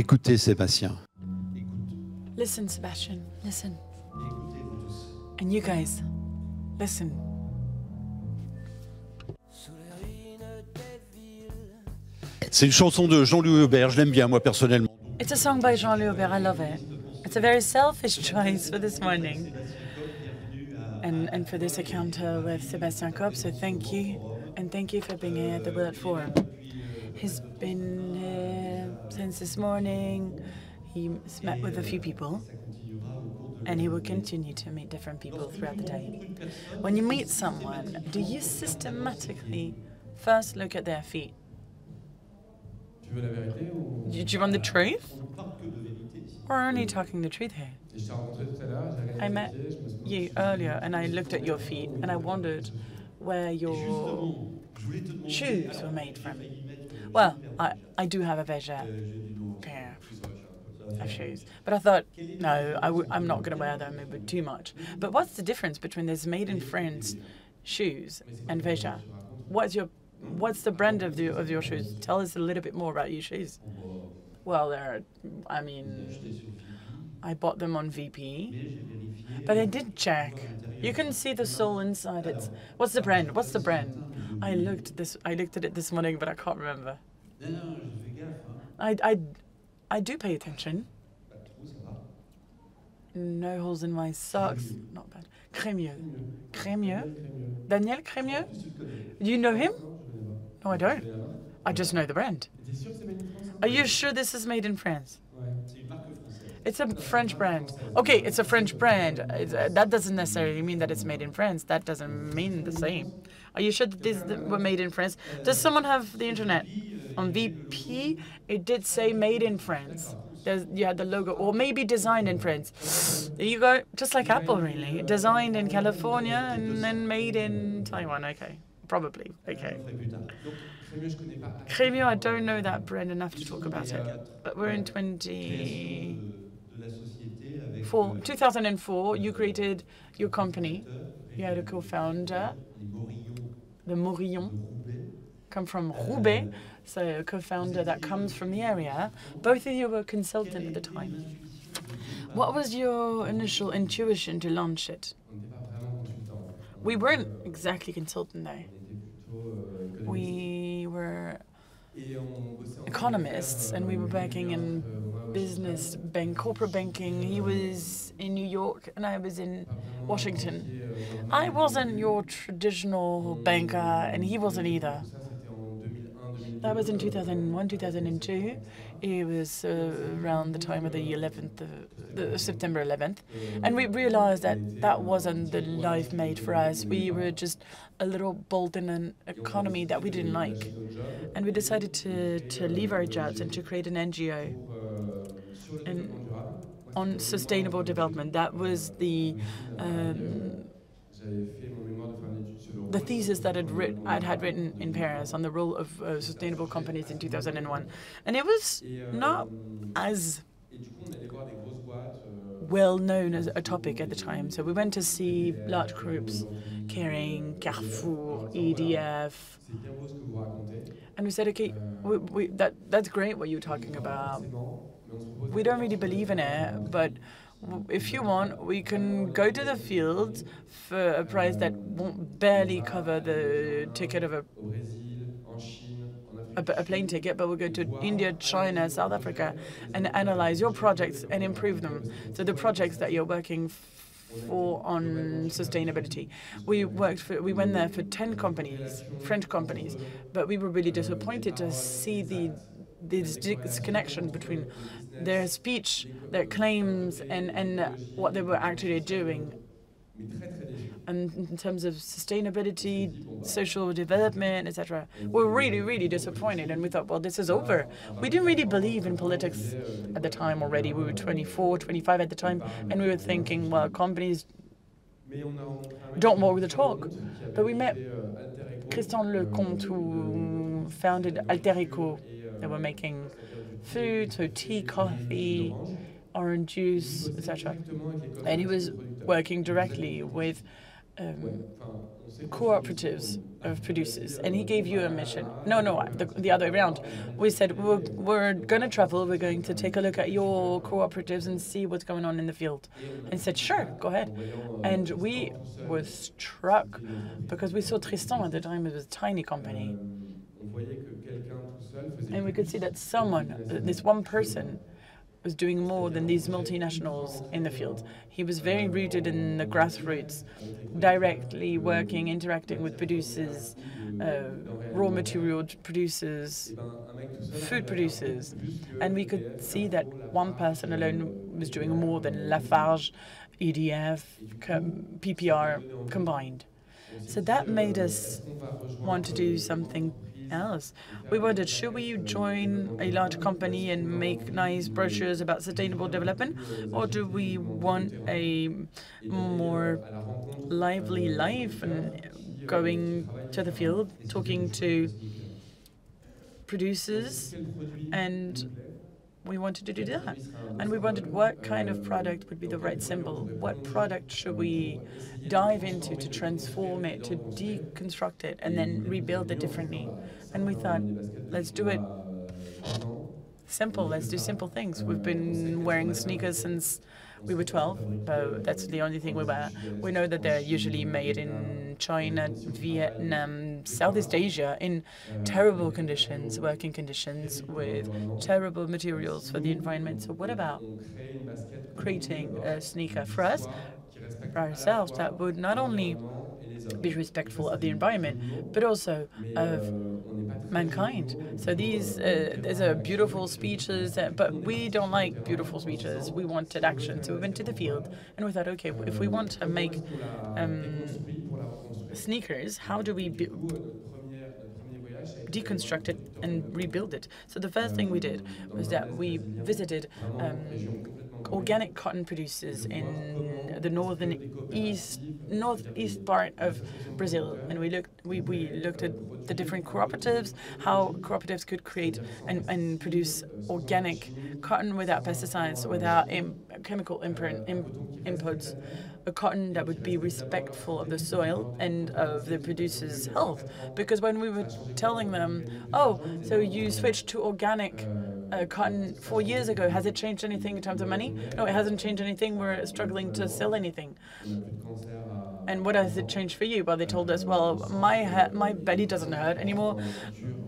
Écoutez, Sébastien. Listen, Sebastian, listen. And you guys, listen. C'est une chanson de Jean-Louis Aubert, je l'aime bien moi personnellement. It's a song by Jean-Louis Aubert, I love it. It's a very selfish choice for this morning. And for this encounter with Sébastien Kopp, so thank you. And thank you for being here at the World Forum. He's been here since this morning. He's met with a few people. And he will continue to meet different people throughout the day. When you meet someone, do you systematically first look at their feet? Do you want the truth? We're only talking the truth here. I met you earlier and I looked at your feet and I wondered where your shoes were made from. Well, I do have a VEJA pair of shoes, but I thought, no, I'm not going to wear them, it would be too much. But what's the difference between this made in France shoes and VEJA? What's the brand of your shoes? Tell us a little bit more about your shoes. Well, I bought them on VP, but I did check. You can see the sole inside. What's the brand? What's the brand? I looked at it this morning, but I can't remember. I do pay attention. No holes in my socks. Not bad. Crémieux. Crémieux? Daniel Crémieux? Do you know him? No, I don't. I just know the brand. Are you sure this is made in France? It's a French brand. Okay, it's a French brand. That doesn't necessarily mean that it's made in France. That doesn't mean the same. Are you sure that these were made in France? Does someone have the internet? On VP, it did say made in France. You had the logo, or maybe designed in France. There you go, just like Apple, really. Designed in California and then made in Taiwan. Okay, probably. Okay. Crémieux, I don't know that brand enough to talk about it. But we're in 2004. You created your company. You had a co-founder, the Morillion, come from Roubaix. So a co-founder that comes from the area. Both of you were consultant at the time. What was your initial intuition to launch it? We weren't exactly consultant though. We were economists and we were working in business, corporate banking. He was in New York and I was in Washington. I wasn't your traditional banker and he wasn't either. That was in 2001, 2002. It was around the time of the September 11th. And we realized that that wasn't the life made for us. We were just a little bolt in an economy that we didn't like. And we decided to leave our jobs and to create an NGO on sustainable development. That was the thesis that I'd had written in Paris on the role of sustainable companies in 2001. And it was not as well known as a topic at the time. So we went to see large groups, Kering, Carrefour, EDF. And we said, okay, that's great what you're talking about. We don't really believe in it, but if you want, we can go to the field for a price that won't barely cover the ticket of a plane ticket, but we'll go to India, China, South Africa, and analyze your projects and improve them. So the projects that you're working for on sustainability. We went there for 10 companies, French companies, but we were really disappointed to see this disconnection between their speech, their claims, and what they were actually doing. And in terms of sustainability, social development, etc., we're really, really disappointed. And we thought, well, this is over. We didn't really believe in politics at the time already. We were 24, 25 at the time, and we were thinking, well, companies don't walk the talk. But we met Christian Lecomte, who founded Alterico. They were making food, so tea, coffee, orange juice, etc. And he was working directly with cooperatives of producers, and he gave you a mission. No, the other way around. We said, we're going to travel, we're going to take a look at your cooperatives and see what's going on in the field. And he said, sure, go ahead. And we were struck because we saw Tristan at the time, it was a tiny company. And we could see that someone, this one person, was doing more than these multinationals in the field. He was very rooted in the grassroots, directly working, interacting with producers, raw material producers, food producers. And we could see that one person alone was doing more than Lafarge, EDF, PPR combined. So that made us want to do something else. We wondered, should we join a large company and make nice brochures about sustainable development, or do we want a more lively life and going to the field, talking to producers? And we wanted to do that. And we wondered what kind of product would be the right symbol. What product should we dive into to transform it, to deconstruct it, and then rebuild it differently? And we thought, let's do it simple. Let's do simple things. We've been wearing sneakers since we were 12, but that's the only thing we wear. We know that they're usually made in China, Vietnam, Southeast Asia, in terrible conditions, working conditions, with terrible materials for the environment. So what about creating a sneaker for us, for ourselves, that would not only be respectful of the environment, but also of mankind? So these, there's a beautiful speeches, but we don't like beautiful speeches. We wanted action. So we went to the field and we thought, okay, if we want to make sneakers, how do we deconstruct it and rebuild it? So the first thing we did was that we visited organic cotton producers in the northeast part of Brazil, and we looked at the different cooperatives, how cooperatives could create and produce organic cotton without pesticides, without chemical inputs, a cotton that would be respectful of the soil and of the producer's health. Because when we were telling them, oh, so you switched to organic cotton 4 years ago, has it changed anything in terms of money? No, it hasn't changed anything. We're struggling to sell anything. And what has it changed for you? Well, they told us, well, my belly doesn't hurt anymore.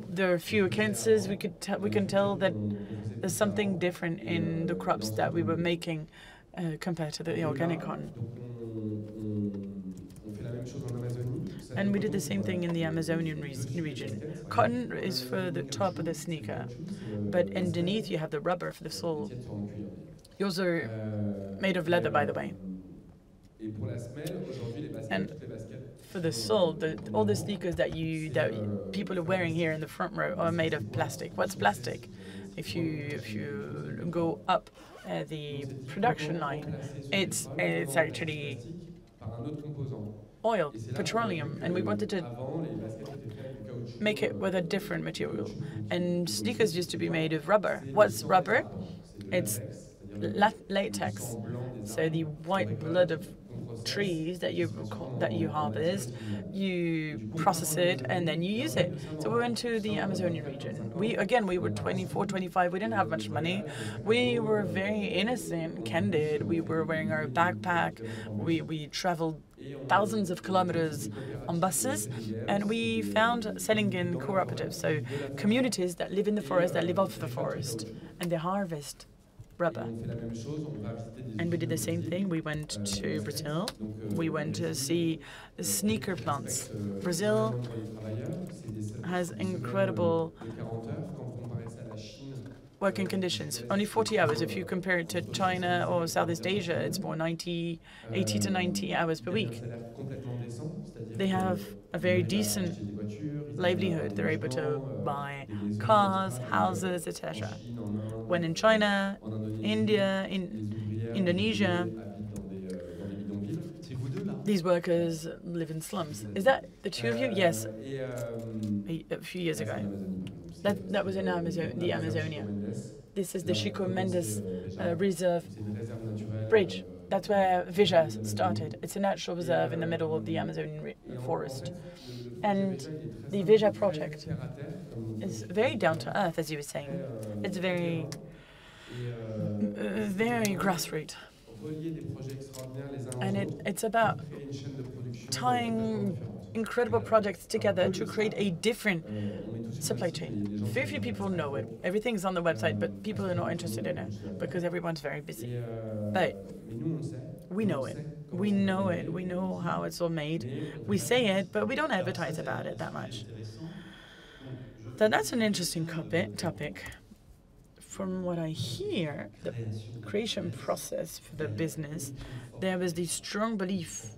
There are fewer cancers. We can tell that there's something different in the crops that we were making compared to the organic cotton. And we did the same thing in the Amazonian region. Cotton is for the top of the sneaker, but underneath you have the rubber for the sole. Yours are made of leather, by the way. And for the sole, all the sneakers that people are wearing here in the front row are made of plastic. What's plastic? If you go up the production line, it's actually oil, petroleum, and we wanted to make it with a different material. And sneakers used to be made of rubber. What's rubber? It's latex. So the white blood of trees that you harvest, you process it, and then you use it. So we went to the Amazonian region. We were 24, 25. We didn't have much money. We were very innocent, candid. We were wearing our backpack. We traveled thousands of kilometers on buses, and we found selling in cooperatives, so communities that live in the forest, that live off the forest, and they harvest rubber. And we did the same thing. We went to Brazil. We went to see the sneaker plants. Brazil has incredible working conditions. Only 40 hours. If you compare it to China or Southeast Asia, it's more 80 to 90 hours per week. They have a very decent livelihood. They're able to buy cars, houses, etc. When in China, India, in Indonesia, these workers live in slums. Is that the two of you? Yes. A few years ago. That was in the Amazonia. This is the Chico Mendes Reserve Bridge. That's where VEJA started. It's a natural reserve in the middle of the Amazonian forest. And the VEJA project is very down to earth, as you were saying. It's very, very grassroots. And it's about tying incredible projects together to create a different supply chain. Very few people know it. Everything's on the website, but people are not interested in it because everyone's very busy. But we know it. We know it. We know how it's all made. We say it, but we don't advertise about it that much. So that's an interesting topic. From what I hear, the creation process for the business, there was this strong belief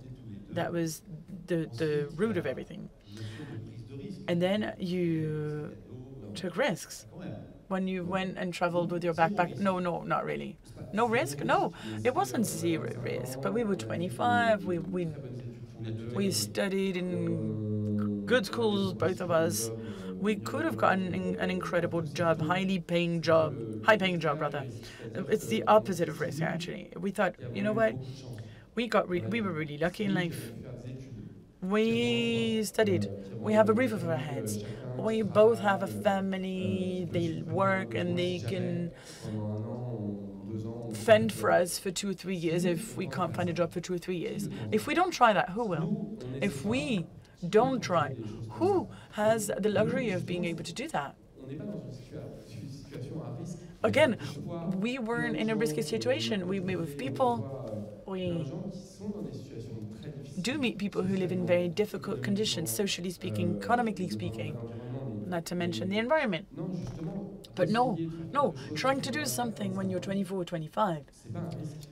that was the root of everything. And then you took risks. When you went and traveled with your backpack, no, not really. No risk? No, it wasn't zero risk, but we were 25, we studied in good schools, both of us. We could have gotten an incredible job, high paying job rather. It's the opposite of risk, actually. We thought, you know what? We were really lucky in life. We studied. We have a roof over our heads. We both have a family. They work and they can fend for us for 2 or 3 years if we can't find a job for 2 or 3 years. If we don't try that, who will? If we don't try, who has the luxury of being able to do that? Again, we weren't in a risky situation. We meet with people. We do meet people who live in very difficult conditions, socially speaking, economically speaking, not to mention the environment. But no, trying to do something when you're 24 or 25,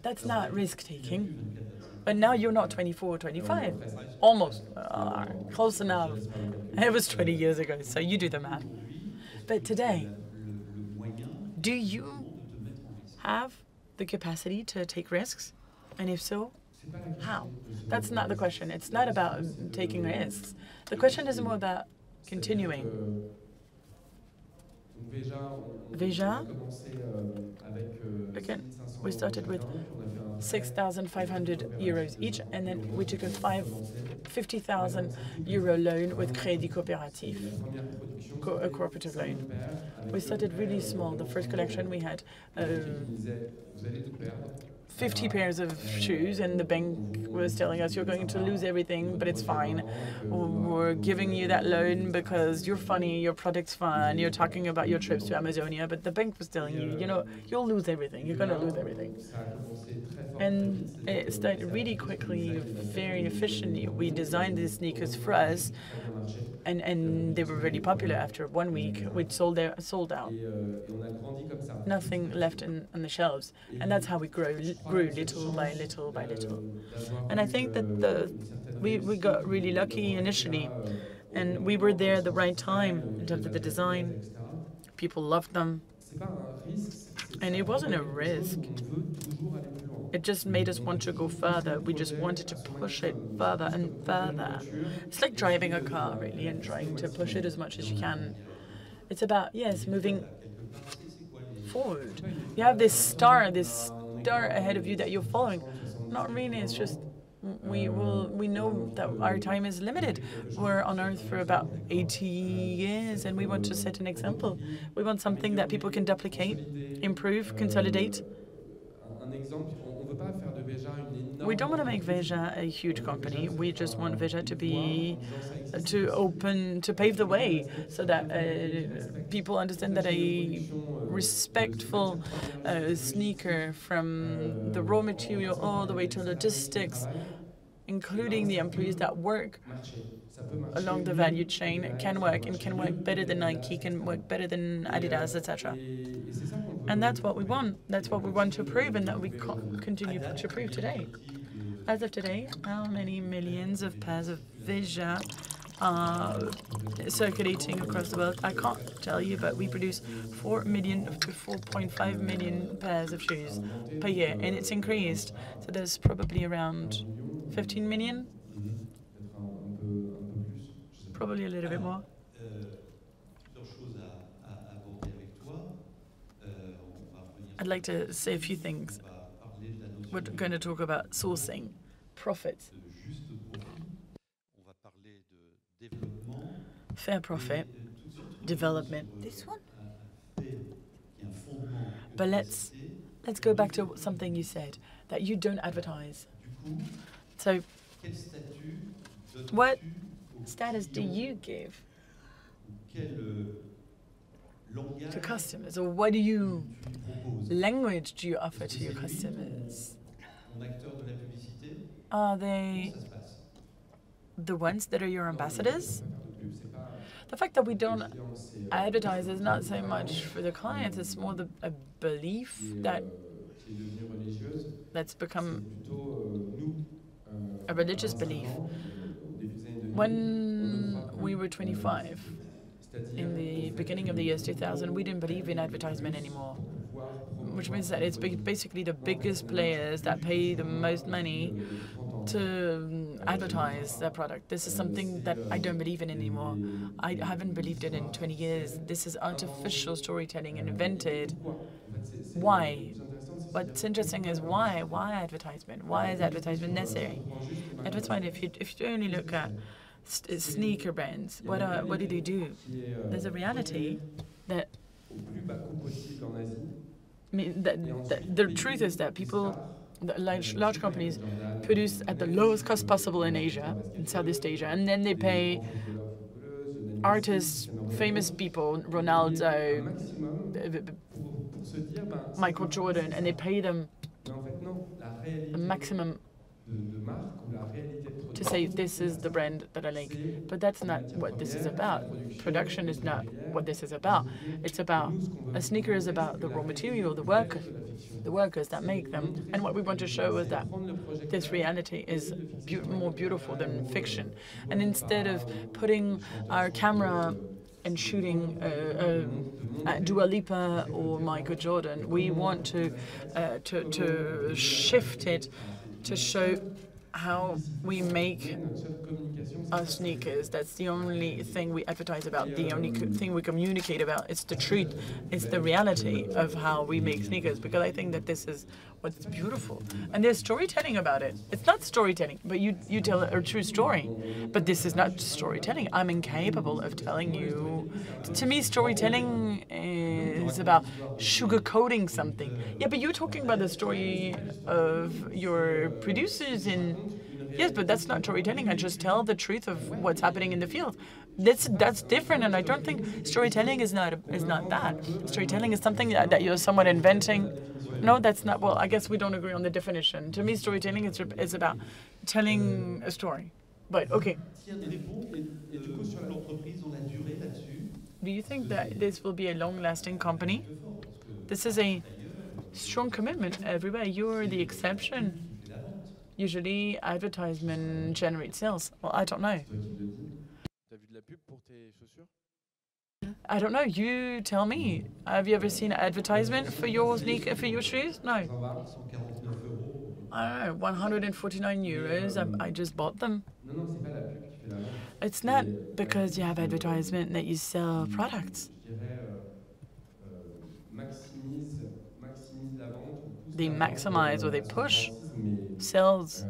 that's not risk-taking. But now you're not 24 or 25, almost, close enough. It was 20 years ago, so you do the math. But today, do you have the capacity to take risks? And if so, how? That's not the question. It's not about taking risks. The question is more about continuing. VEJA, again, we started with 6,500 euros each, and then we took a 50,000 euro loan with Crédit Coopératif, a cooperative loan. We started really small. The first collection we had 50 pairs of shoes, and the bank was telling us, you're going to lose everything, but it's fine. We're giving you that loan because you're funny, your product's fun, you're talking about your trips to Amazonia, but the bank was telling you, you know, you'll lose everything, you're going to lose everything. And it started really quickly, very efficiently. We designed these sneakers for us, and they were really popular. After 1 week, we'd sold out. Nothing left on the shelves. And that's how we grew little by little by little. And I think that we got really lucky initially, and we were there at the right time in terms of the design. People loved them. And it wasn't a risk. It just made us want to go further. We just wanted to push it further and further. It's like driving a car, really, and trying to push it as much as you can. It's about, yes, moving forward. You have this star ahead of you that you're following. Not really, it's just we know that our time is limited. We're on Earth for about 80 years, and we want to set an example. We want something that people can duplicate, improve, consolidate. We don't want to make VEJA a huge company. We just want VEJA to pave the way so that people understand that a respectful sneaker, from the raw material all the way to logistics, including the employees that work along the value chain, can work, and can work better than Nike, can work better than Adidas, etc. And that's what we want. That's what we want to prove, and that we continue to prove today. As of today, how many millions of pairs of VEJA are circulating across the world? I can't tell you, but we produce 4 million to 4.5 million pairs of shoes per year, and it's increased. So there's probably around 15 million, probably a little bit more. I'd like to say a few things. We're going to talk about sourcing, profits. fair profit, development. This one. But let's go back to something you said, that you don't advertise. So what status do you give to customers, or what language do you offer to your customers? Are they the ones that are your ambassadors? The fact that we don't advertise is not so much for the clients, it's more a belief that's become a religious belief. When we were 25, in the beginning of the years 2000, we didn't believe in advertisement anymore, which means that it's basically the biggest players that pay the most money to advertise their product. This is something that I don't believe in anymore. I haven't believed it in 20 years. This is artificial storytelling and invented. Why? What's interesting is why? Why advertisement? Why is advertisement necessary? Advertisement, if you only look at sneaker brands, what do they do? There's a reality that the truth is that large companies produce at the lowest cost possible in Asia, in Southeast Asia, and then they pay artists, famous people, Ronaldo, Michael Jordan, and they pay them a maximum to say this is the brand that I like. But that's not what this is about. Production is not what this is about. It's about, a sneaker is about the raw material, the workers that make them. And what we want to show is that this reality is more beautiful than fiction. And instead of putting our camera and shooting Dua Lipa or Michael Jordan, we want to shift it to show how we make our sneakers. That's the only thing we advertise about, the only thing we communicate about. It's the truth, it's the reality of how we make sneakers, because I think that this is what's beautiful. And there's storytelling about it. It's not storytelling, but you tell a true story. But this is not storytelling. I'm incapable of telling you. To me, storytelling is about sugarcoating something. Yeah, but you're talking about the story of your producers in... Yes, but that's not storytelling. I just tell the truth of what's happening in the field. That's different, and I don't think storytelling is not that. Storytelling is something that you're somewhat inventing. No, that's not. Well, I guess we don't agree on the definition. To me, storytelling is about telling a story. But okay. Do you think that this will be a long-lasting company? This is a strong commitment everywhere. You're the exception. Usually, advertisement generates sales. Well, I don't know. I don't know. You tell me. Have you ever seen an advertisement for your shoes? No. I don't know. 149 euros. I just bought them. It's not because you have advertisement that you sell products. They maximize or they push sales.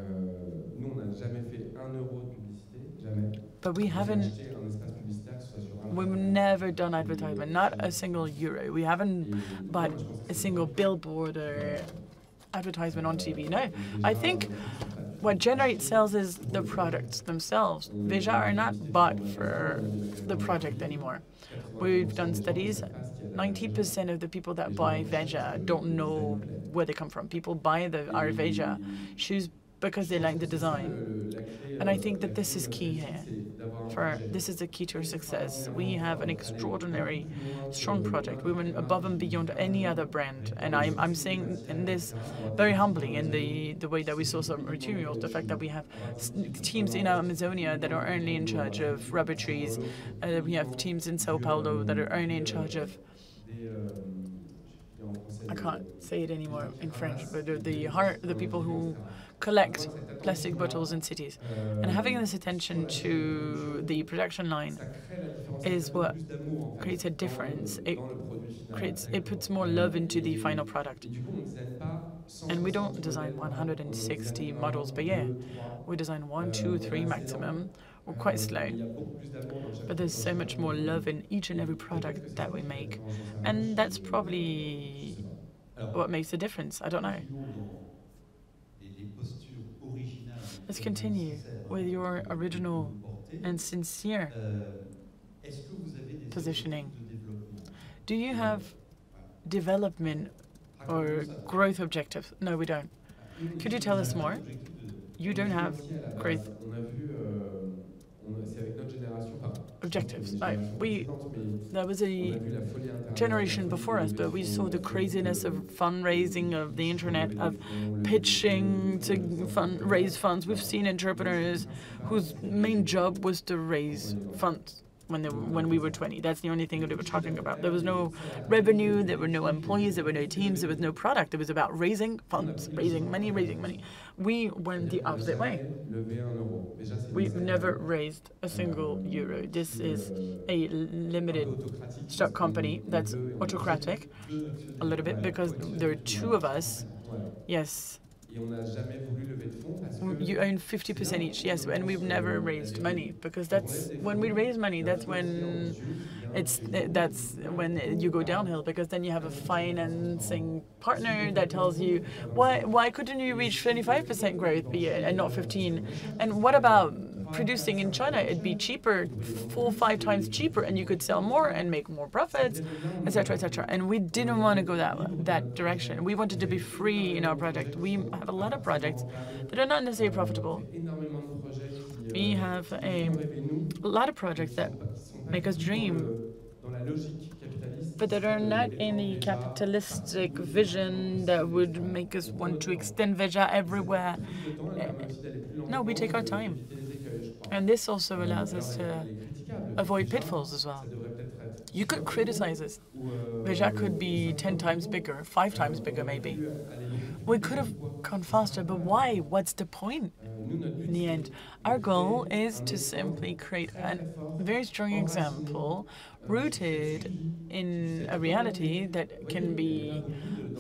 But we've never done advertisement, not a single euro. We haven't bought a single billboard or advertisement on TV. No, I think what generates sales is the products themselves. VEJA are not bought for the product anymore. We've done studies. 90% of the people that buy VEJA don't know where they come from. People buy our VEJA shoes because they like the design. And I think that this is key here. This is the key to our success. We have an extraordinary, strong project. We went above and beyond any other brand. And I'm saying in this very humbly, in the way that we source our materials, the fact that we have teams in Amazonia that are only in charge of rubber trees. We have teams in Sao Paulo that are only in charge of... I can't say it anymore in French, but the people who collect plastic bottles in cities. And having this attention to the production line is what creates a difference. It puts more love into the final product. And we don't design 160 models per year. We design 1, 2, 3 maximum. We're quite slow. But there's so much more love in each and every product that we make. And that's probably what makes a difference. I don't know. Let's continue with your original and sincere positioning. Do you have development or growth objectives? No, we don't. Could you tell us more? You don't have growth objectives. There was a generation before us, but we saw the craziness of fundraising, of the internet, of pitching to raise funds. We've seen entrepreneurs whose main job was to raise funds when we were 20. That's the only thing that we were talking about. There was no revenue, there were no employees, there were no teams, there was no product. It was about raising funds, raising money. We went the opposite way. We've never raised a single euro. This is a limited stock company that's autocratic, a little bit, because there are two of us. Yes. You own 50% each, yes, and we've never raised money, because that's when we raise money, that's when you go downhill, because then you have a financing partner that tells you, why couldn't you reach 25% growth per year and not 15? And what about producing in China? It'd be cheaper, 4 or 5 times cheaper, and you could sell more and make more profits, etc., etc. And we didn't want to go that direction. We wanted to be free in our project. We have a lot of projects that are not necessarily profitable. We have a lot of projects that make us dream, but that are not in the capitalistic vision that would make us want to extend VEJA everywhere. No, we take our time. And this also allows us to avoid pitfalls as well. You could criticize us. VEJA could be 10 times bigger, 5 times bigger maybe. We could have gone faster, but why? What's the point in the end? Our goal is to simply create a very strong example rooted in a reality that can be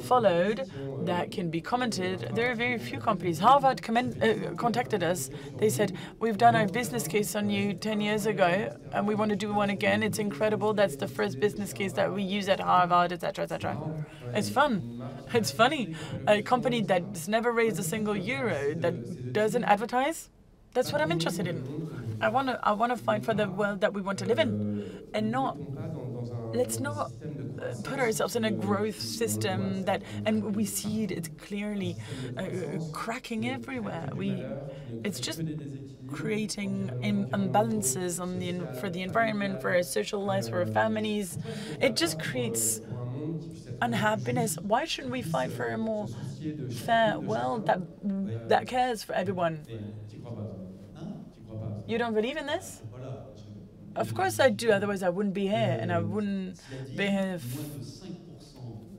followed, that can be commented. There are very few companies. Harvard contacted us. They said, we've done our business case on you 10 years ago, and we want to do one again. It's incredible. That's the first business case that we use at Harvard, etc., etc. It's fun. It's funny. A company that's never raised a single euro, that doesn't advertise, that's what I'm interested in. I want to fight for the world that we want to live in, and let's not put ourselves in a growth system and we see it's clearly cracking everywhere. It's just creating imbalances for the environment, for our social lives, for our families. It just creates unhappiness. Why shouldn't we fight for a more fair world that cares for everyone? You don't believe in this? Of course I do, otherwise I wouldn't be here, and I wouldn't be here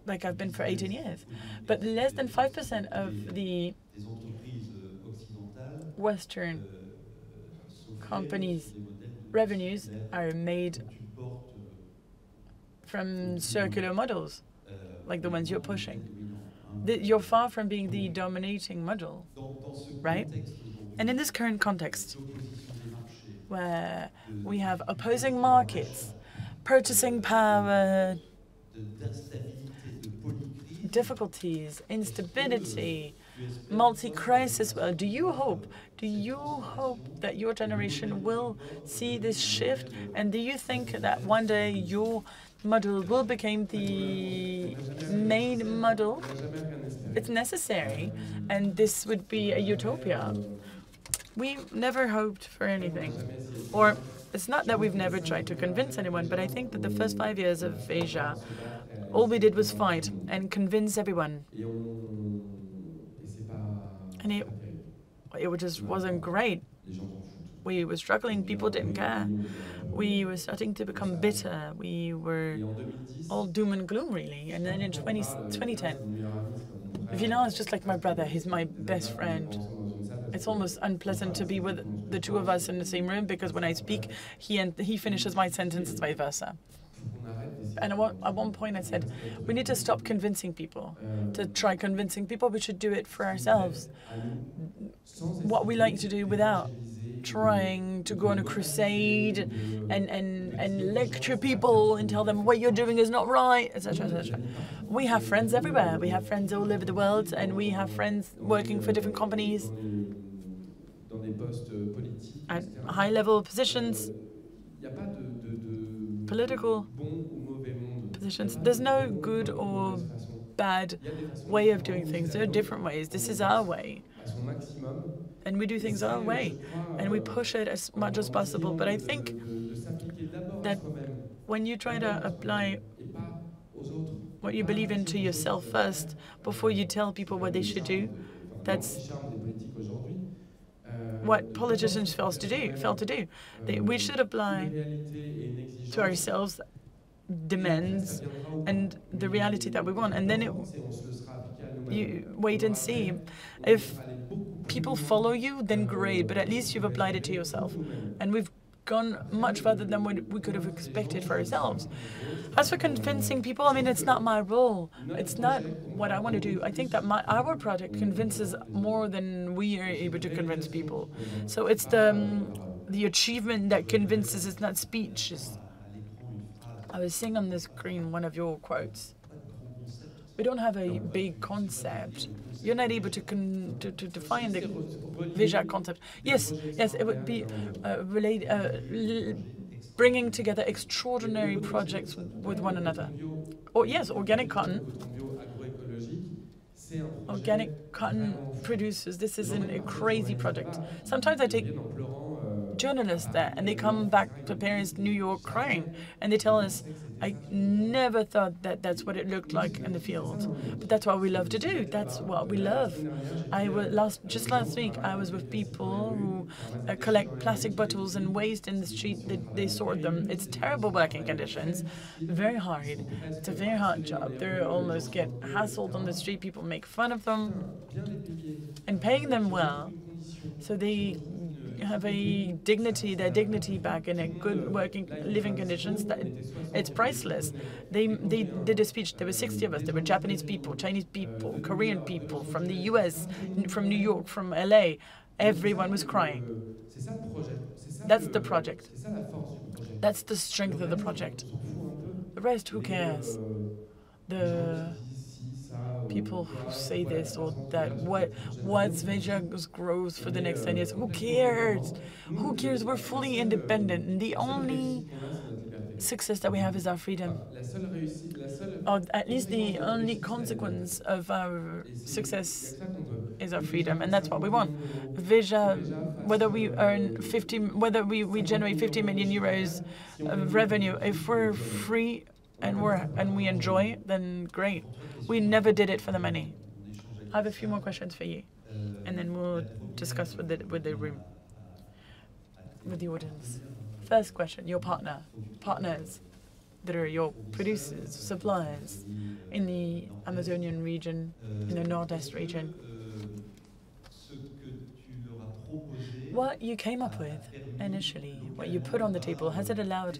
like I've been for 18 years. But less than 5% of the Western companies' revenues are made from circular models, like the ones you're pushing. You're far from being the dominating model, right? And in this current context, where we have opposing markets, purchasing power, difficulties, instability, multi-crisis, well, do you hope that your generation will see this shift? And do you think that one day your model will become the main model? It's necessary, and this would be a utopia. We never hoped for anything. Or it's not that we've never tried to convince anyone, but I think that the first 5 years of VEJA, all we did was fight and convince everyone. And it just wasn't great. We were struggling, people didn't care. We were starting to become bitter. We were all doom and gloom, really. And then in 2010, Villain is just like my brother. He's my best friend. It's almost unpleasant to be with the two of us in the same room, because when I speak, he finishes my sentences, vice versa. And at one point I said, we need to stop convincing people. To try convincing people, we should do it for ourselves. What we like to do without trying to go on a crusade and lecture people and tell them what you're doing is not right, etc., etc. We have friends everywhere. We have friends all over the world, and we have friends working for different companies at high-level positions, political positions. There's no good or bad way of doing things. There are different ways. This is our way. And we do things our way. And we push it as much as possible. But I think that when you try to apply what you believe into yourself first, before you tell people what they should do, that's what politicians fail to do. We should apply to ourselves demands and the reality that we want, and then you wait and see. If people follow you, then great, but at least you've applied it to yourself. And we've gone much further than what we could have expected for ourselves. As for convincing people, I mean, it's not my role. It's not what I want to do. I think that our project convinces more than we are able to convince people. So it's the achievement that convinces, it's not speech. I was seeing on the screen one of your quotes. We don't have a big concept. You're not able to define the VEJA concept. Yes, it would be bringing together extraordinary projects with one another. Or yes, organic cotton. Organic cotton producers. This is a crazy project. Sometimes I take journalists there, and they come back to Paris, New York, crying, and they tell us, I never thought that that's what it looked like in the field. But that's what we love to do. That's what we love. Just last week, I was with people who collect plastic bottles and waste in the street. They sort them. It's terrible working conditions, very hard. It's a very hard job. They almost get hassled on the street. People make fun of them, and paying them well, so they have a dignity, their dignity back in a good working, living conditions. That it's priceless. They did a speech. There were 60 of us. There were Japanese people, Chinese people, Korean people, from the US, from New York, from LA. Everyone was crying. That's the project. That's the strength of the project. The rest, who cares? The people who say this or that, what's VEJA's growth for the next 10 years? Who cares? Who cares? We're fully independent. And the only success that we have is our freedom. Or at least the only consequence of our success is our freedom, and that's what we want. VEJA, whether we generate 50 million euros of revenue, if we're free and we enjoy, then great. We never did it for the money. I have a few more questions for you, and then we'll discuss with the room, with the audience. First question: your partners that are your producers, suppliers in the Amazonian region, in the Nord-Est region. What you came up with initially, what you put on the table, has it allowed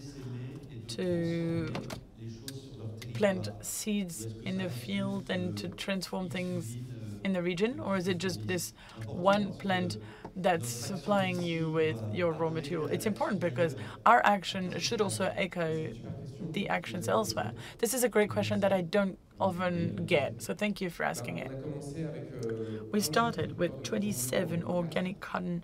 to plant seeds in the field and to transform things in the region? Or is it just this one plant that's supplying you with your raw material? It's important because our action should also echo the actions elsewhere. This is a great question that I don't often get, so thank you for asking it. We started with 27 organic cotton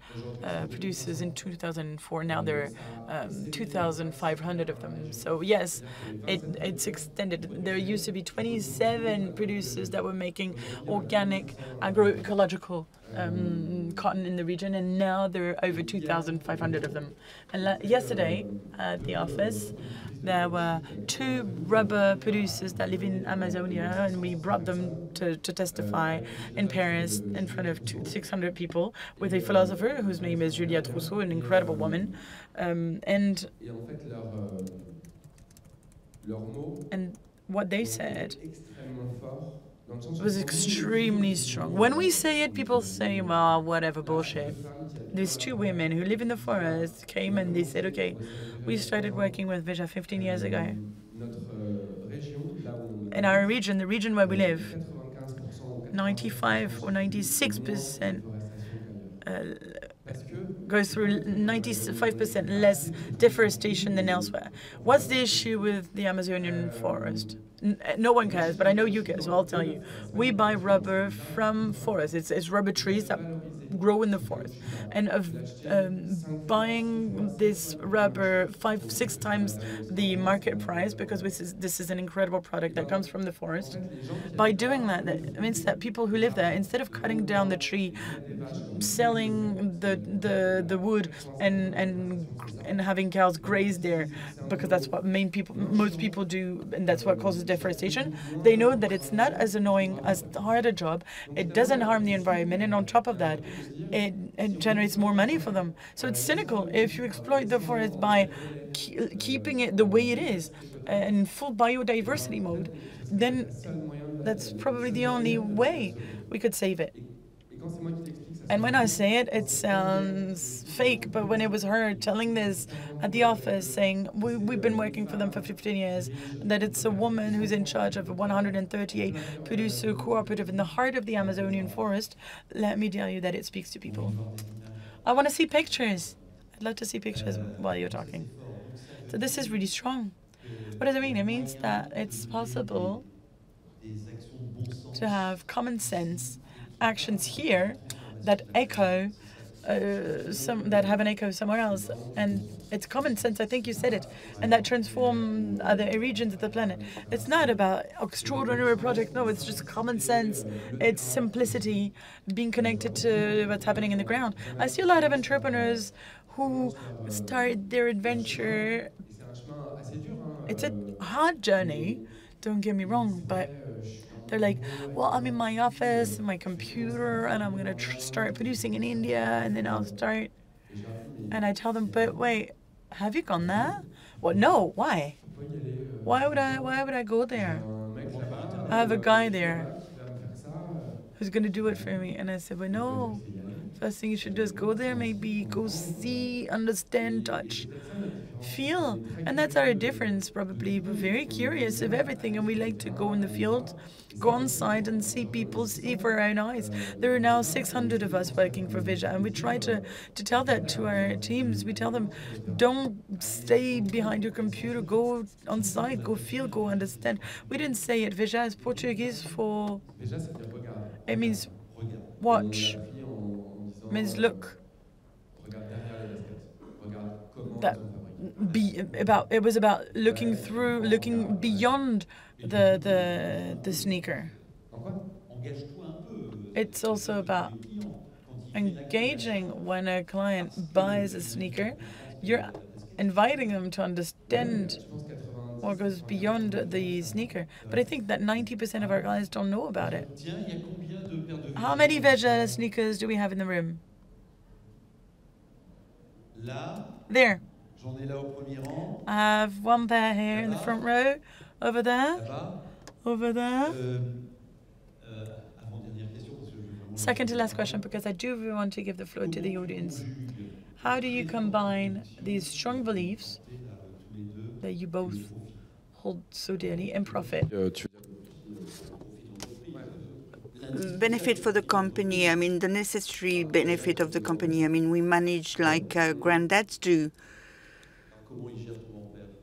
producers in 2004. Now there are 2,500 of them. So yes, it's extended. There used to be 27 producers that were making organic, agroecological cotton in the region, and now there are over 2,500 of them. And yesterday at the office, there were 2 rubber producers that live in Amazonia, and we brought them to testify in Paris in front of 600 people with a philosopher whose name is Julia Trousseau, an incredible woman. And what they said was extremely strong. When we say it, people say, well, whatever, bullshit. These 2 women who live in the forest came and they said, okay, we started working with VEJA 15 years ago. In our region, the region where we live, 95 or 96% goes through 95% less deforestation than elsewhere. What's the issue with the Amazonian forest? No one cares, but I know you care, so I'll tell you. We buy rubber from forests. It's rubber trees that grow in the forest. And buying this rubber 5-6 times the market price, because this is an incredible product that comes from the forest. By doing that, that means that people who live there, instead of cutting down the tree, selling the wood and having cows graze there, because that's what most people do, and that's what causes deforestation. They know that it's not as annoying, as hard a job. It doesn't harm the environment, and on top of that, it generates more money for them. So it's cynical if you exploit the forest by keeping it the way it is in full biodiversity mode. Then that's probably the only way we could save it. And when I say it, it sounds fake, but when it was her telling this at the office, saying, we've been working for them for 15 years, that it's a woman who's in charge of a 138 producer cooperative in the heart of the Amazonian forest, let me tell you that it speaks to people. I want to see pictures. I'd love to see pictures while you're talking. So this is really strong. What does it mean? It means that it's possible to have common sense actions here that echo, that have an echo somewhere else. And it's common sense, I think you said it, and that transform other regions of the planet. It's not about extraordinary project, no, it's just common sense. It's simplicity, being connected to what's happening in the ground. I see a lot of entrepreneurs who start their adventure. It's a hard journey, don't get me wrong, but they're like, well, I'm in my office, my computer, and I'm going to start producing in India, and then I'll start. And I tell them, but wait, have you gone there? Well, no, why? Why would I go there? I have a guy there who's going to do it for me. And I said, well, no, first thing you should do is go there, maybe go see, understand, touch, feel. And that's our difference, probably. We're very curious of everything, and we like to go in the field, go on site and see people, see for our own eyes. There are now 600 of us working for VEJA, and we try to tell that to our teams. We tell them, don't stay behind your computer, go on site, go feel, go understand. We didn't say it. VEJA is Portuguese for, it means watch, it means look. It was about looking through, looking beyond the sneaker. It's also about engaging. When a client buys a sneaker, you're inviting them to understand what goes beyond the sneaker. But I think that 90% of our clients don't know about it. How many VEJA sneakers do we have in the room? There. I have one pair here in the front row, over there, over there. Second to last question, because I do want to give the floor to the audience. How do you combine these strong beliefs that you both hold so dearly and profit? Benefit for the company, I mean, the necessary benefit of the company. I mean, we manage like granddads do.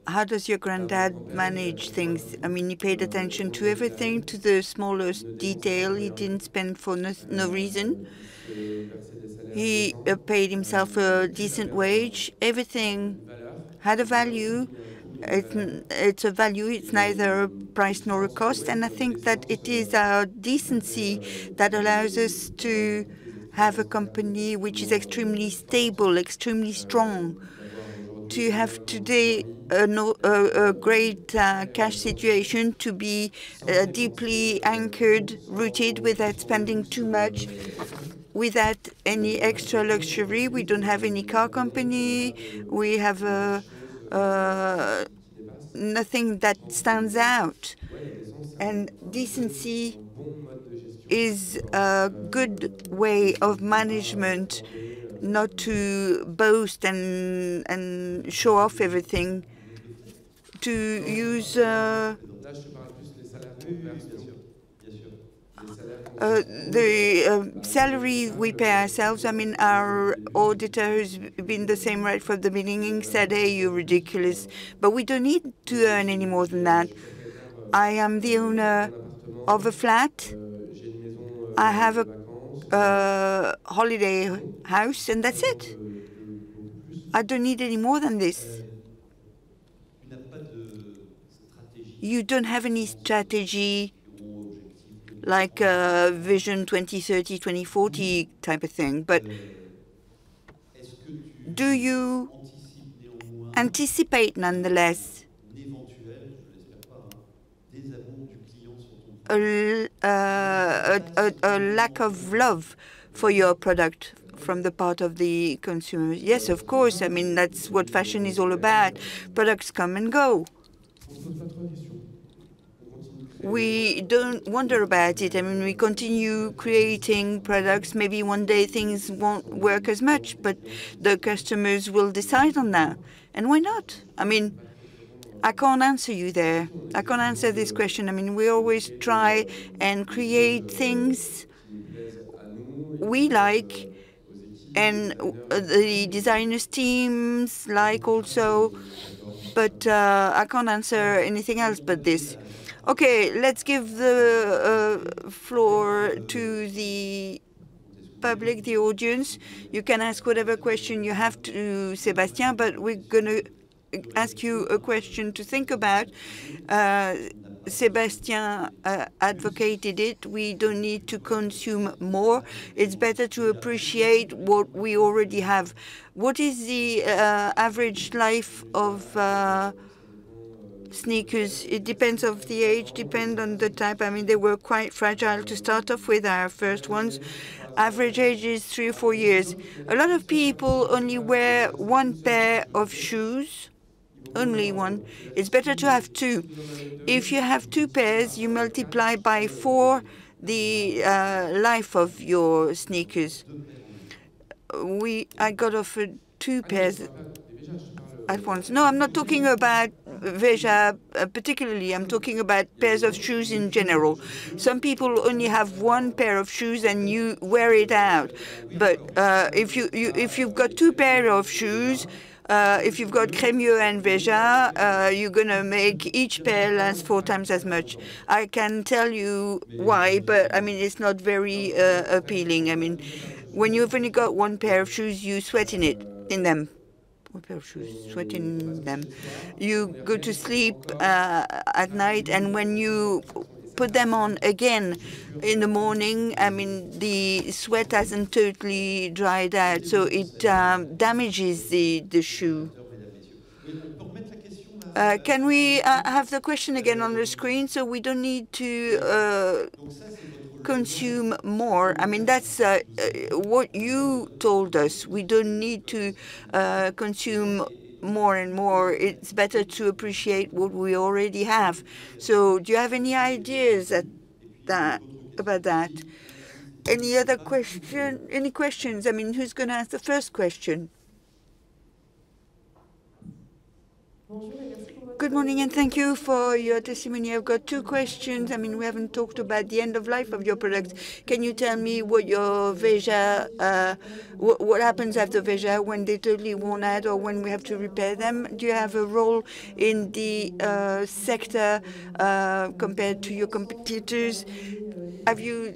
How does your granddad manage things? I mean, he paid attention to everything, to the smallest detail. He didn't spend for no reason. He paid himself a decent wage. Everything had a value. It's a value. It's neither a price nor a cost. And I think that it is our decency that allows us to have a company which is extremely stable, extremely strong. To have today a great cash situation, to be deeply anchored, rooted, without spending too much, without any extra luxury. We don't have any car company. We have nothing that stands out. And decency is a good way of management, not to boast and show off everything, to use The salary we pay ourselves, I mean, our auditor has been the same right from the beginning, said, hey, you're ridiculous. But we don't need to earn any more than that. I am the owner of a flat. I have a holiday house, and that's it. I don't need any more than this. You don't have any strategy like a Vision 2030, 2040 type of thing, but do you anticipate nonetheless a lack of love for your product from the part of the consumers? Yes, of course. I mean, that's what fashion is all about. Products come and go. We don't wonder about it. I mean, we continue creating products. Maybe one day things won't work as much, but the customers will decide on that. And why not? I mean, I can't answer you there. I can't answer this question. I mean, we always try and create things we like, and the designers' teams like also, but I can't answer anything else but this. Okay, let's give the floor to the public, the audience. You can ask whatever question you have to Sébastien, but we're going to ask you a question to think about. Sébastien advocated it. We don't need to consume more. It's better to appreciate what we already have. What is the average life of sneakers? It depends on the age, depends on the type. I mean, they were quite fragile to start off with, our first ones. Average age is 3 or 4 years. A lot of people only wear one pair of shoes, only one. It's better to have two. If you have two pairs, you multiply by 4 the life of your sneakers. I got offered 2 pairs at once. No, I'm not talking about VEJA particularly. I'm talking about pairs of shoes in general. Some people only have one pair of shoes and you wear it out. But if you've got 2 pairs of shoes, if you've got Crémieux and VEJA, you're going to make each pair last 4 times as much. I can tell you why, but I mean, it's not very appealing. I mean, when you've only got one pair of shoes, you sweat in them. One pair of shoes, sweat in them. You go to sleep at night, and when you put them on again in the morning, I mean, the sweat hasn't totally dried out, so it damages the shoe. Can we have the question again on the screen so we don't need to consume more? I mean, that's what you told us. We don't need to consume more and more. It's better to appreciate what we already have. So do you have any ideas about that? Any other question? Any questions? I mean, who's going to ask the first question? Good morning, and thank you for your testimony. I've got 2 questions. I mean, we haven't talked about the end of life of your products. Can you tell me what your VEJA, what happens after VEJA when they totally worn out or when we have to repair them? Do you have a role in the sector compared to your competitors? Have you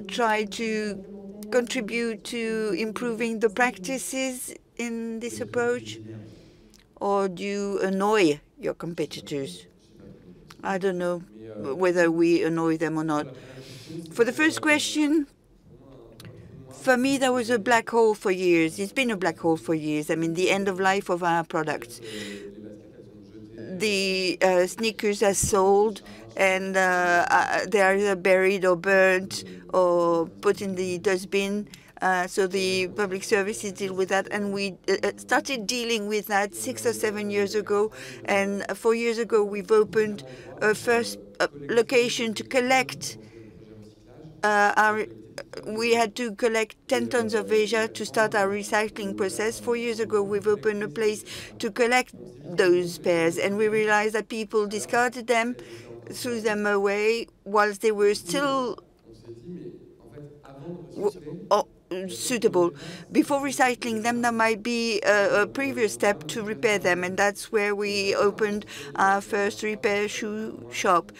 tried to contribute to improving the practices in this approach? Or do you annoy your competitors? I don't know whether we annoy them or not. For the first question, for me, there was a black hole for years. It's been a black hole for years. I mean, the end of life of our products. The sneakers are sold, and they are either buried or burnt or put in the dustbin. So the public services deal with that, and we started dealing with that 6 or 7 years ago. And 4 years ago, we've opened a first location to collect we had to collect 10 tons of VEJA to start our recycling process. 4 years ago, we've opened a place to collect those pairs, and we realized that people discarded them, threw them away, whilst they were still suitable. Before recycling them, there might be a previous step to repair them, and that's where we opened our first repair shoe shop.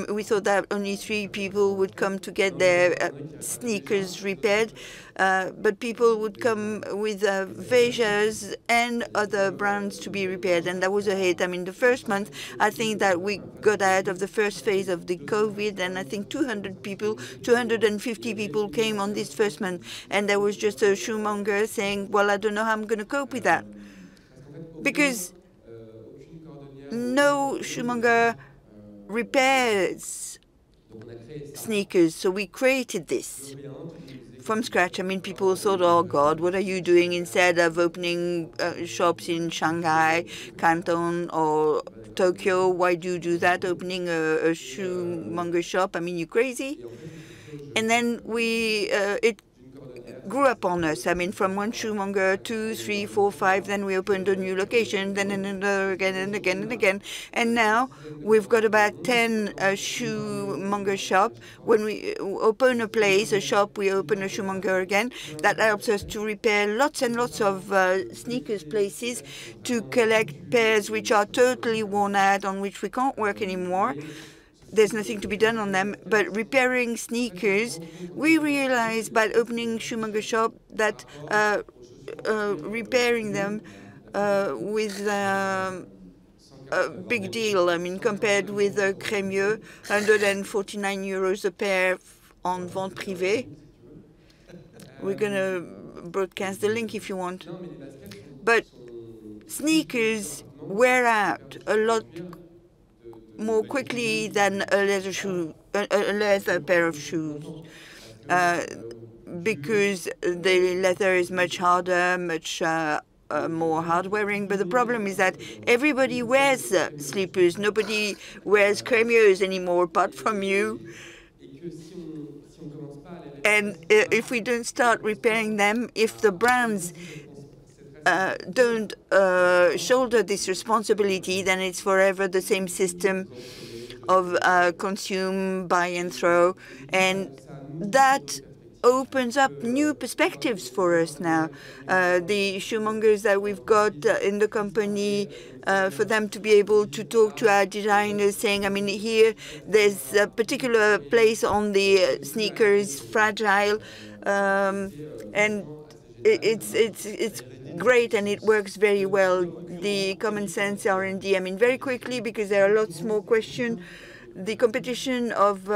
We thought that only 3 people would come to get their sneakers repaired, but people would come with VEJAs and other brands to be repaired, and that was a hit. I mean, the first month, I think that we got out of the first phase of the COVID, and I think 250 people came on this first month, and there was just a shoemonger saying, well, I don't know how I'm going to cope with that. Because no shoemonger repairs sneakers, so we created this from scratch. I mean, people thought, oh, God, what are you doing? Instead of opening shops in Shanghai, Canton, or Tokyo, why do you do that, opening a shoemonger shop? I mean, you crazy? And then it grew upon us. I mean, from one shoemonger, 2, 3, 4, 5, then we opened a new location, then another again and again and again. And now we've got about 10 shoemonger shop. When we open a place, a shop, we open a shoemonger again. That helps us to repair lots and lots of sneakers places, to collect pairs which are totally worn out, on which we can't work anymore. There's nothing to be done on them. But repairing sneakers, we realized by opening shoemonger shop that repairing them with a big deal. I mean, compared with Crémieux, 149 euros a pair on vente privée. We're going to broadcast the link if you want. But sneakers wear out a lot more quickly than a leather pair of shoes, because the leather is much harder, much more hard-wearing. But the problem is that everybody wears slippers. Nobody wears Crémieux anymore, apart from you. And if we don't start repairing them, if the brands don't shoulder this responsibility, then it's forever the same system of consume, buy and throw. And that opens up new perspectives for us now. The shoemongers that we've got in the company, for them to be able to talk to our designers, saying, I mean, here there's a particular place on the sneakers, fragile, and it's great, and it works very well. The common sense R&D, I mean, very quickly, because there are lots more questions. The competition of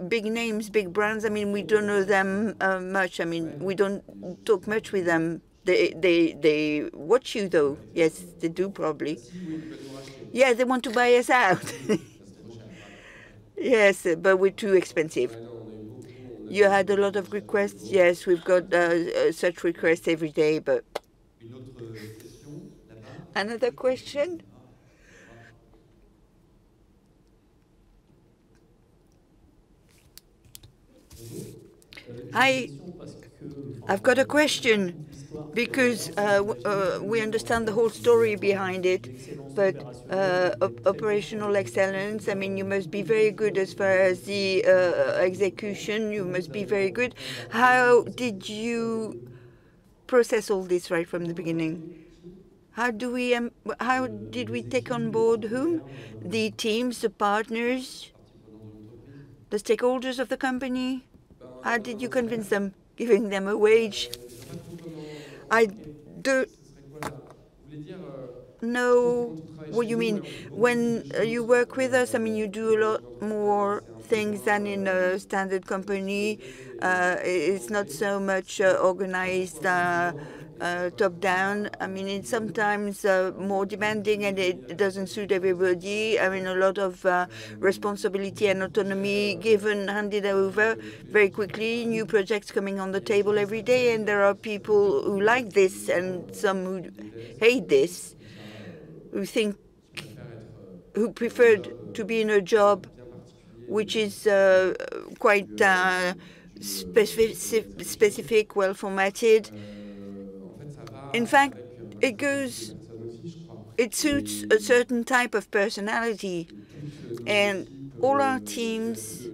big names, big brands, I mean, we don't know them much. I mean, we don't talk much with them. They watch you, though. Yes, they do, probably. Yeah, they want to buy us out. Yes, but we're too expensive. You had a lot of requests. Yes, we've got such requests every day, but... Another question? I've got a question, because we understand the whole story behind it, but operational excellence, I mean, you must be very good as far as the execution. You must be very good. How did you process all this right from the beginning? How did we take on board whom? The teams, the partners, the stakeholders of the company? How did you convince them, giving them a wage? I don't know what you mean. When you work with us, I mean, you do a lot more things than in a standard company. It's not so much organized top-down. I mean, it's sometimes more demanding, and it doesn't suit everybody. I mean, a lot of responsibility and autonomy handed over very quickly, new projects coming on the table every day, and there are people who like this and some who hate this, who preferred to be in a job which is quite specific, well-formatted. In fact, it suits a certain type of personality. And all our teams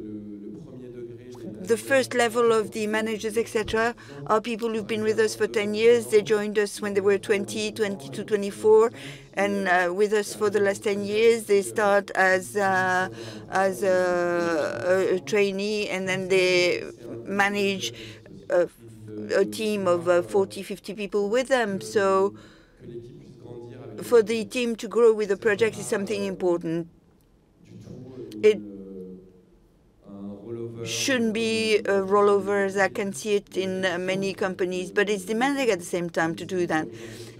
the first level of the managers, etc., are people who've been with us for 10 years. They joined us when they were 20, 22, 24, and with us for the last 10 years. They start as a trainee, and then they manage a team of 40, 50 people with them. So for the team to grow with the project is something important. It shouldn't be a rollover, as I can see it in many companies, but it's demanding at the same time to do that.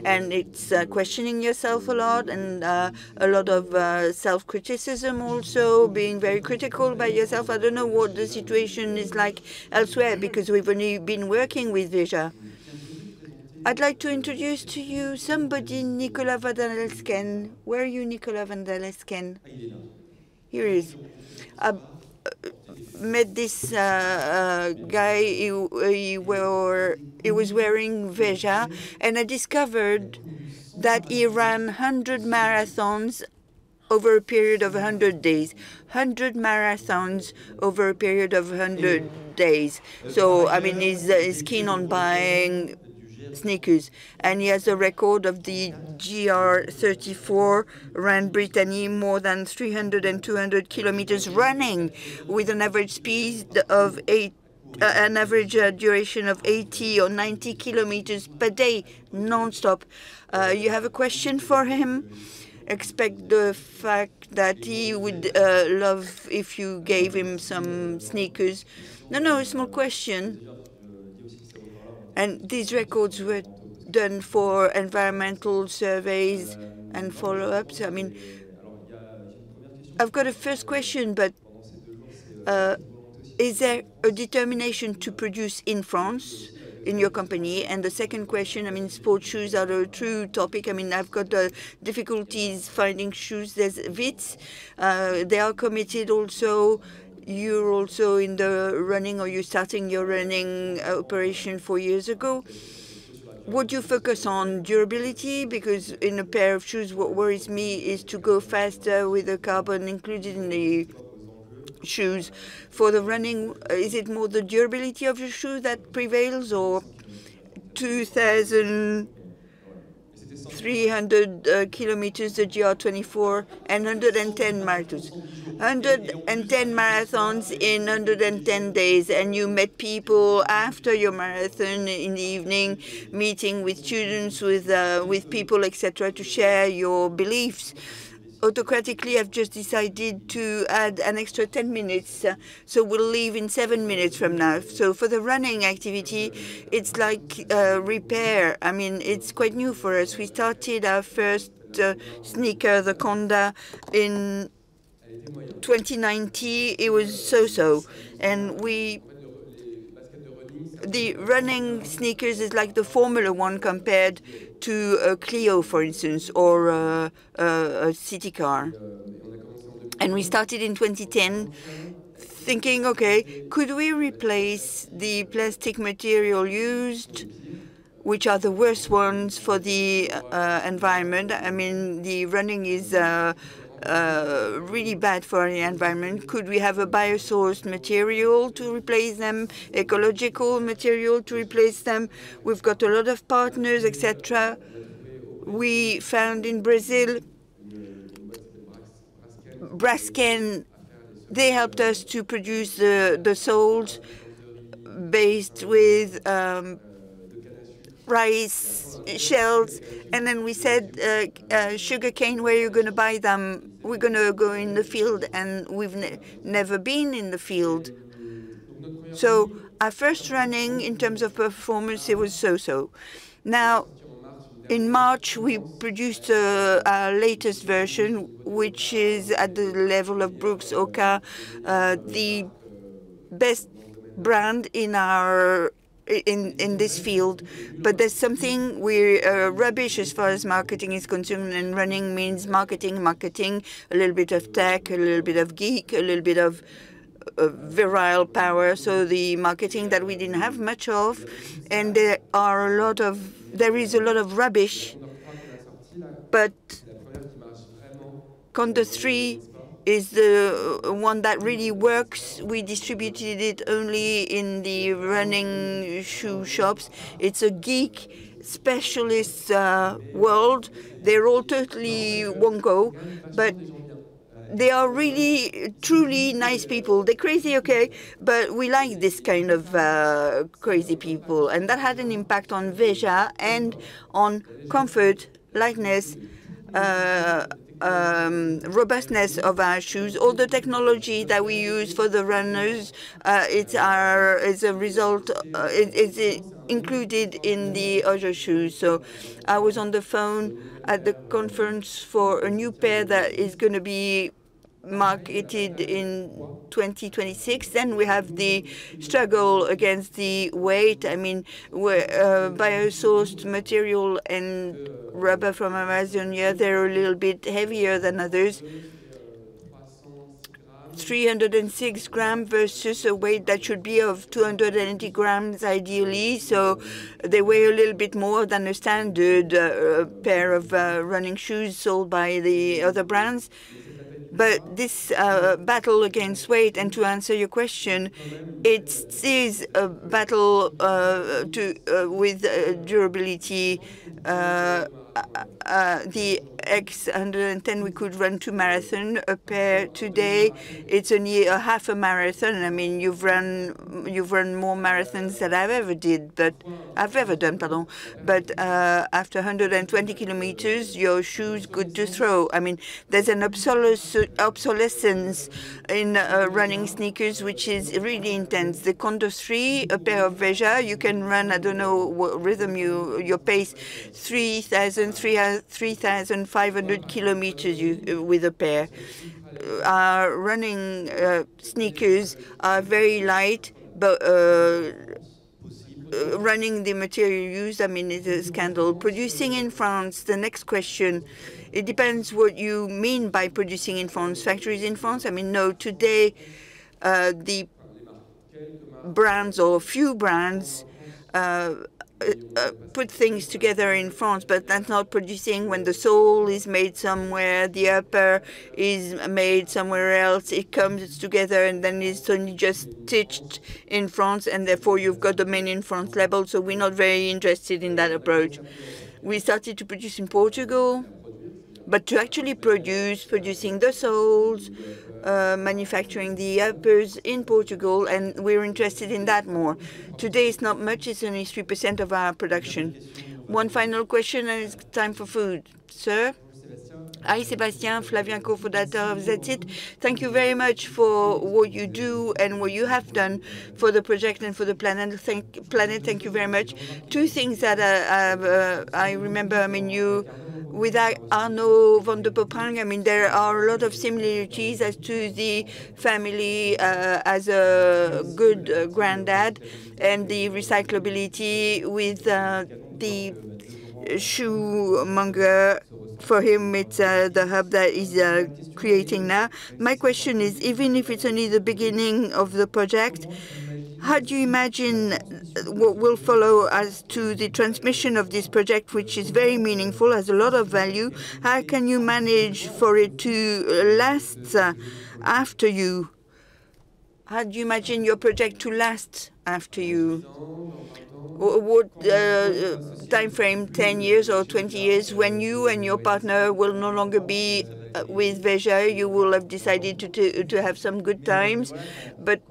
And it's questioning yourself a lot, and a lot of self-criticism also, being very critical by yourself. I don't know what the situation is like elsewhere, because we've only been working with VEJA. I'd like to introduce to you somebody, Nicolas van der Lesken. Where are you, Nicolas van der Lesken? Here he is. I met this guy. He was wearing VEJA, and I discovered that he ran 100 marathons over a period of 100 days. 100 marathons over a period of 100 days. So, I mean, he's keen on buying sneakers, and he has a record of the GR34 around Brittany, more than 300 and 200 kilometers running, with an average speed of an average duration of 80 or 90 kilometers per day, non-stop. You have a question for him? Expect the fact that he would love if you gave him some sneakers. No, a small question. And these records were done for environmental surveys and follow-ups. I mean, I've got a first question, but is there a determination to produce in France in your company? And the second question, I mean, sports shoes are a true topic. I mean, I've got difficulties finding shoes. There's Vitz. They are committed also. You're also in the running, or you're starting your running operation 4 years ago. Would you focus on durability? Because in a pair of shoes, what worries me is to go faster with the carbon included in the shoes. For the running, is it more the durability of your shoe that prevails, or 2,300 kilometers, the GR24, and 110 marathons? 110 marathons in 110 days, and you met people after your marathon in the evening, meeting with students, with people, etc., to share your beliefs. Autocratically, I've just decided to add an extra 10 minutes, so we'll leave in 7 minutes from now. So for the running activity, it's like repair. I mean, it's quite new for us. We started our first sneaker, the Conda, in 2019. It was so-so, and the running sneakers is like the Formula One compared to a Clio, for instance, or a city car. And we started in 2010 thinking, okay, could we replace the plastic material used, which are the worst ones for the environment? I mean, the running is really bad for the environment. Could we have a biosourced material to replace them, ecological material to replace them? We've got a lot of partners, etc. We found in Brazil, Braskem, they helped us to produce the soles based with rice shells, and then we said, sugarcane, where are you going to buy them? We're going to go in the field, and we've never been in the field. So our first running, in terms of performance, it was so-so. Now, in March, we produced our latest version, which is at the level of Brooks Oka, the best brand in our in this field. But there's something we're rubbish as far as marketing is concerned, and running means marketing, a little bit of tech, a little bit of geek, a little bit of virile power. So the marketing that we didn't have much of, and there is a lot of rubbish. But Conda 3 is the one that really works. We distributed it only in the running shoe shops. It's a geek specialist world. They're all totally wonko, but they are really, truly nice people. They're crazy, okay, but we like this kind of crazy people. And that had an impact on VEJA and on comfort, lightness, robustness of our shoes. All the technology that we use for the runners, it's a result, it's included in the other shoes. So I was on the phone at the conference for a new pair that is going to be marketed in 2026. Then we have the struggle against the weight. I mean, bio-sourced material and rubber from Amazonia, they're a little bit heavier than others. 306 grams versus a weight that should be of 280 grams ideally. So they weigh a little bit more than a standard pair of running shoes sold by the other brands. But this battle against weight, and to answer your question, it is a battle with durability. The X110, we could run 2 marathons. A pair today, it's only a half a marathon. I mean, you've run more marathons than I've ever done, pardon. But after 120 kilometers, your shoes good to throw. I mean, there's an obsolescence in running sneakers, which is really intense. The Condor 3, a pair of VEJA, you can run, I don't know what rhythm your pace, 3,500 kilometers with a pair. Our running sneakers are very light, but running the material used, I mean, it's a scandal. Producing in France, the next question, it depends what you mean by producing in France. Factories in France? I mean, no, today the brands or few brands put things together in France, but that's not producing. When the sole is made somewhere, the upper is made somewhere else, it comes together and then it's only just stitched in France, and therefore you've got the Made in France label. So we're not very interested in that approach. We started to produce in Portugal, but to actually producing the soles, manufacturing the uppers in Portugal, and we're interested in that more. Today it's not much, it's only 3% of our production. One final question, and it's time for food. Sir? Hi, Sébastien, Flavien, co-fondateur of ZZit. Thank you very much for what you do and what you have done for the project and for the planet. Thank you very much. Two things that I remember, I mean, with Arnaud van de Poppang, I mean, there are a lot of similarities as to the family as a good granddad, and the recyclability with the shoemonger. For him, it's the hub that he's creating now. My question is, even if it's only the beginning of the project, how do you imagine what will follow as to the transmission of this project, which is very meaningful, has a lot of value? How can you manage for it to last after you? How do you imagine your project to last after you? What time frame, 10 years or 20 years, when you and your partner will no longer be with VEJA, you will have decided to have some good times. But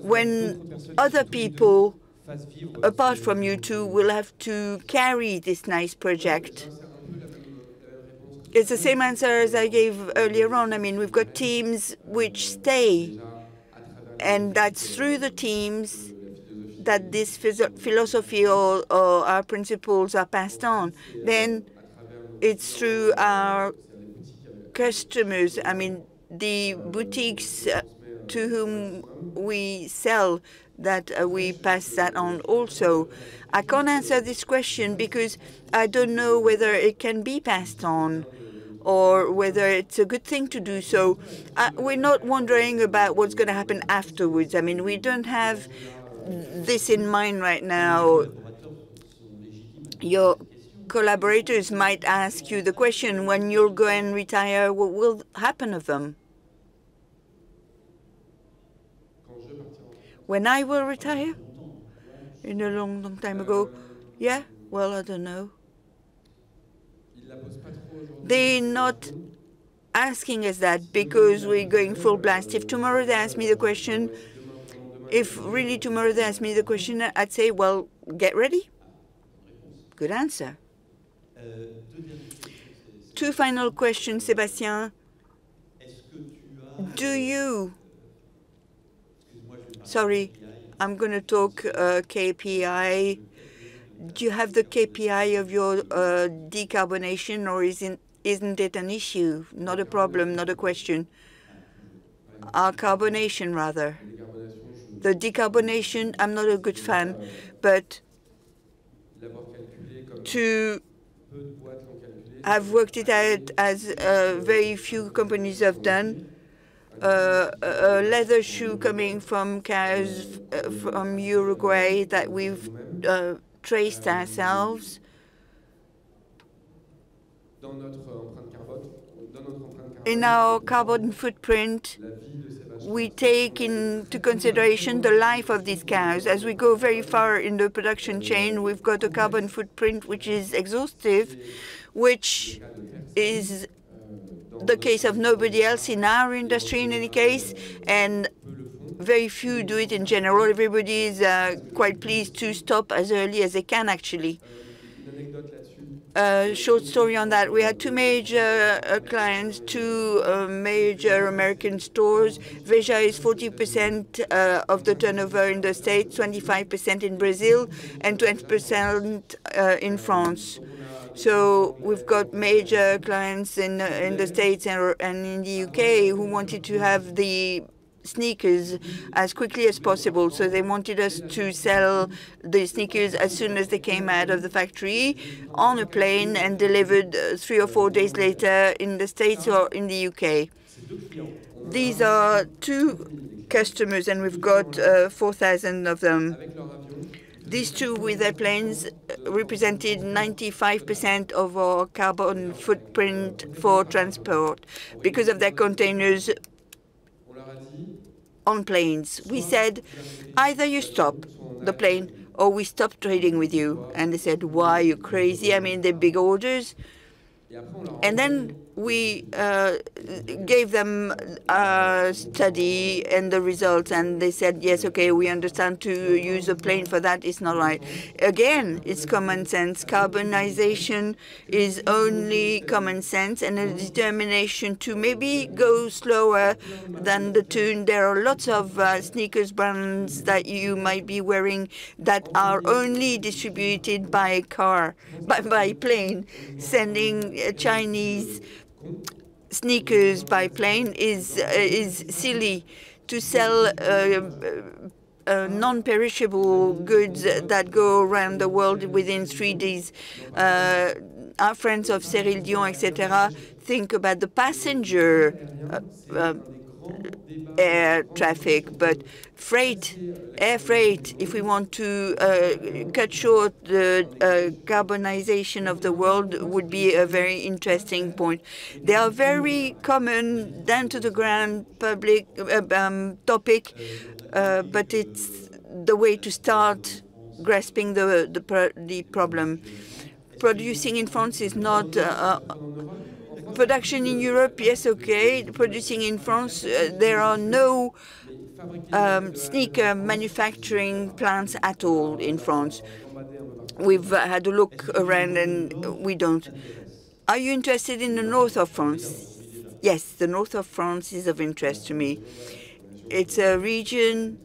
when other people, apart from you two, will have to carry this nice project, it's the same answer as I gave earlier on. I mean, we've got teams which stay, and that's through the teams that this philosophy or our principles are passed on. Then it's through our customers, I mean, the boutiques to whom we sell, that we pass that on also. I can't answer this question because I don't know whether it can be passed on or whether it's a good thing to do so. We're not wondering about what's going to happen afterwards. I mean, we don't have this in mind right now. Your collaborators might ask you the question, when you'll go and retire, what will happen of them? When I will retire? In a long, long time ago? Yeah? Well, I don't know. They're not asking us that because we're going full blast. If tomorrow they ask me the question, if really tomorrow they ask me the question, I'd say, well, get ready. Good answer. Two final questions, Sébastien. Do you, sorry, I'm going to talk KPI. Do you have the KPI of your decarbonation, or isn't it an issue? Not a problem, not a question. Our carbonation, rather. The decarbonation, I'm not a good fan, but I've worked it out as very few companies have done. A leather shoe coming from cows from Uruguay that we've traced ourselves. In our carbon footprint, we take into consideration the life of these cows. As we go very far in the production chain, we've got a carbon footprint which is exhaustive, which is the case of nobody else in our industry in any case, and very few do it in general. Everybody is quite pleased to stop as early as they can, actually. Short story on that. We had two major clients, two major American stores. VEJA is 40% of the turnover in the States, 25% in Brazil, and 20% in France. So we've got major clients in the States and in the UK who wanted to have the sneakers as quickly as possible. So they wanted us to sell the sneakers as soon as they came out of the factory on a plane and delivered 3 or 4 days later in the States or in the UK. These are two customers, and we've got 4,000 of them. These two with their planes represented 95% of our carbon footprint for transport because of their containers on planes. We said, either you stop the plane or we stop trading with you. And they said, why, are you crazy? I mean, they're big orders. And then we gave them a study and the results, and they said, yes, okay, we understand to use a plane for that. It's not right. Again, it's common sense. Carbonization is only common sense and a determination to maybe go slower than the tune. There are lots of sneakers brands that you might be wearing that are only distributed by car, by plane. Sending Chinese sneakers by plane is silly. To sell non-perishable goods that go around the world within 3 days. Our friends of Morillion, etc., think about the passenger air traffic, but air freight, if we want to cut short the carbonization of the world, would be a very interesting point. They are very common, down to the ground public topic, but it's the way to start grasping the problem. Producing in France is not production in Europe, yes, okay. Producing in France, there are no sneaker manufacturing plants at all in France. We've had a look around and we don't. Are you interested in the north of France? Yes, the north of France is of interest to me. It's a region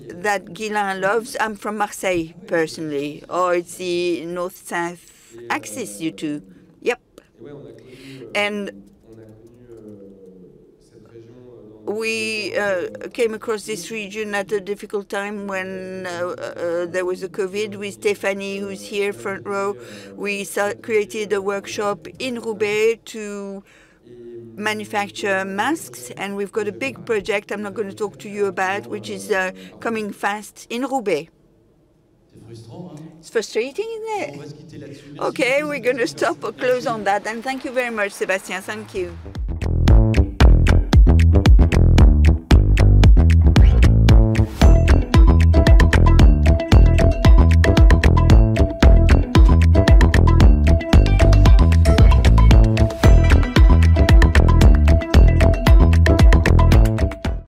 that Ghislain loves. I'm from Marseille, personally. Oh, it's the north-south axis, you two. Yep. And we came across this region at a difficult time when there was a COVID. With Stéphanie, who's here front row, we created a workshop in Roubaix to manufacture masks, and we've got a big project I'm not going to talk to you about, which is coming fast in Roubaix. It's frustrating, isn't it? Okay, we're going to stop or close on that, and thank you very much, Sébastien. Thank you.